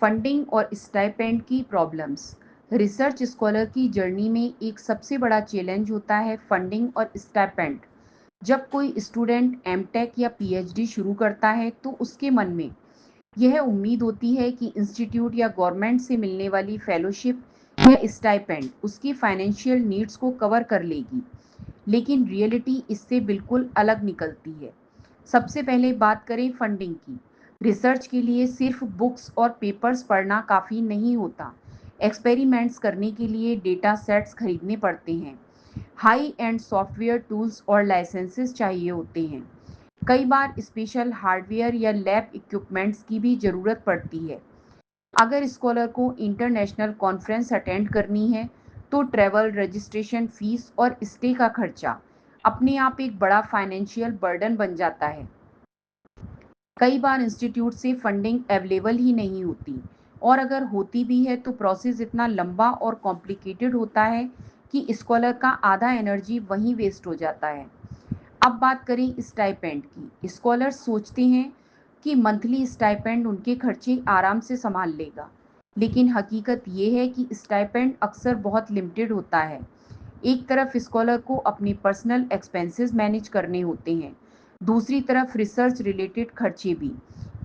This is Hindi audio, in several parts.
फंडिंग और स्टाइपेंड की प्रॉब्लम्स। रिसर्च स्कॉलर की जर्नी में एक सबसे बड़ा चैलेंज होता है फंडिंग और स्टाइपेंड। जब कोई स्टूडेंट एमटेक या पीएचडी शुरू करता है तो उसके मन में यह उम्मीद होती है कि इंस्टीट्यूट या गवर्नमेंट से मिलने वाली फेलोशिप या स्टाइपेंड उसकी फाइनेंशियल नीड्स को कवर कर लेगी, लेकिन रियलिटी इससे बिल्कुल अलग निकलती है। सबसे पहले बात करें फंडिंग की। रिसर्च के लिए सिर्फ बुक्स और पेपर्स पढ़ना काफ़ी नहीं होता। एक्सपेरिमेंट्स करने के लिए डेटा सेट्स खरीदने पड़ते हैं, हाई एंड सॉफ्टवेयर टूल्स और लाइसेंसेस चाहिए होते हैं। कई बार स्पेशल हार्डवेयर या लैब इक्विपमेंट्स की भी ज़रूरत पड़ती है। अगर स्कॉलर को इंटरनेशनल कॉन्फ्रेंस अटेंड करनी है तो ट्रैवल, रजिस्ट्रेशन फीस और स्टे का खर्चा अपने आप एक बड़ा फाइनेंशियल बर्डन बन जाता है। कई बार इंस्टीट्यूट से फंडिंग अवेलेबल ही नहीं होती, और अगर होती भी है तो प्रोसेस इतना लंबा और कॉम्प्लिकेटेड होता है कि स्कॉलर का आधा एनर्जी वहीं वेस्ट हो जाता है। अब बात करें स्टाइपेंड की। स्कॉलर्स सोचते हैं कि मंथली स्टाइपेंड उनके खर्चे आराम से संभाल लेगा, लेकिन हकीकत ये है कि स्टाइपेंड अक्सर बहुत लिमिटेड होता है। एक तरफ स्कॉलर को अपने पर्सनल एक्सपेंसेस मैनेज करने होते हैं, दूसरी तरफ रिसर्च रिलेटेड खर्चे भी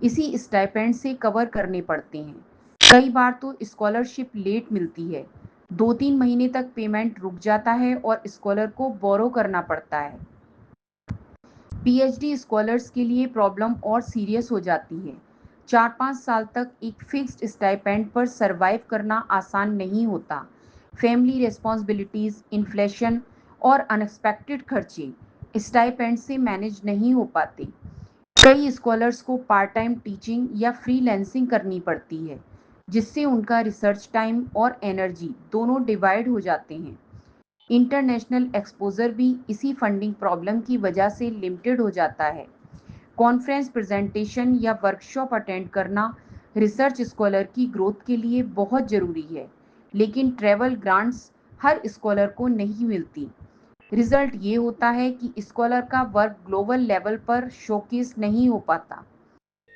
इसी स्टाइपेंड से कवर करने पड़ते हैं। कई बार तो स्कॉलरशिप लेट मिलती है, 2-3 महीने तक पेमेंट रुक जाता है और स्कॉलर को बोरो करना पड़ता है। पीएचडी स्कॉलर्स के लिए प्रॉब्लम और सीरियस हो जाती है। 4-5 साल तक एक फिक्स्ड स्टाइपेंड पर सरवाइव करना आसान नहीं होता। फैमिली रिस्पॉन्सिबिलिटीज़, इन्फ्लेशन और अनएक्सपेक्टेड खर्चे स्टाइपेंड से मैनेज नहीं हो पाते। कई स्कॉलर्स को पार्ट टाइम टीचिंग या फ्रीलैंसिंग करनी पड़ती है, जिससे उनका रिसर्च टाइम और एनर्जी दोनों डिवाइड हो जाते हैं। इंटरनेशनल एक्सपोजर भी इसी फंडिंग प्रॉब्लम की वजह से लिमिटेड हो जाता है। कॉन्फ्रेंस प्रेजेंटेशन या वर्कशॉप अटेंड करना रिसर्च स्कॉलर की ग्रोथ के लिए बहुत ज़रूरी है, लेकिन ट्रैवल ग्रांट्स हर स्कॉलर को नहीं मिलती। रिजल्ट ये होता है कि स्कॉलर का वर्क ग्लोबल लेवल पर शोकेस नहीं हो पाता।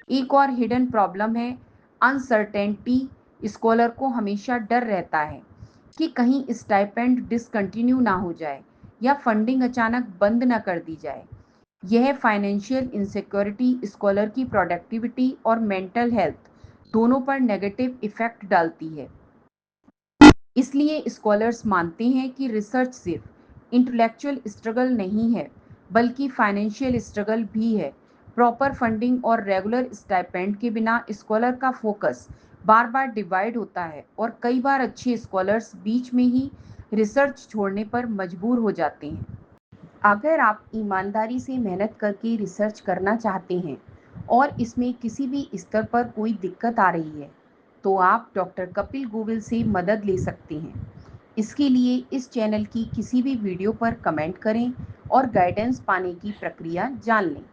एक और हिडन प्रॉब्लम है अनसर्टेनिटी। स्कॉलर को हमेशा डर रहता है कि कहीं स्टाइपेंड डिसकंटिन्यू ना हो जाए या फंडिंग अचानक बंद ना कर दी जाए। यह फाइनेंशियल इनसिक्योरिटी स्कॉलर की प्रोडक्टिविटी और मेंटल हेल्थ दोनों पर नेगेटिव इफेक्ट डालती है। इसलिए स्कॉलर्स मानते हैं कि रिसर्च सिर्फ इंटेलेक्चुअल स्ट्रगल नहीं है, बल्कि फाइनेंशियल स्ट्रगल भी है। प्रॉपर फंडिंग और रेगुलर स्टाइपेंड के बिना स्कॉलर का फोकस बार बार डिवाइड होता है, और कई बार अच्छे स्कॉलर्स बीच में ही रिसर्च छोड़ने पर मजबूर हो जाते हैं। अगर आप ईमानदारी से मेहनत करके रिसर्च करना चाहते हैं और इसमें किसी भी स्तर पर कोई दिक्कत आ रही है, तो आप डॉक्टर कपिल गोविल से मदद ले सकते हैं। इसके लिए इस चैनल की किसी भी वीडियो पर कमेंट करें और गाइडेंस पाने की प्रक्रिया जान लें।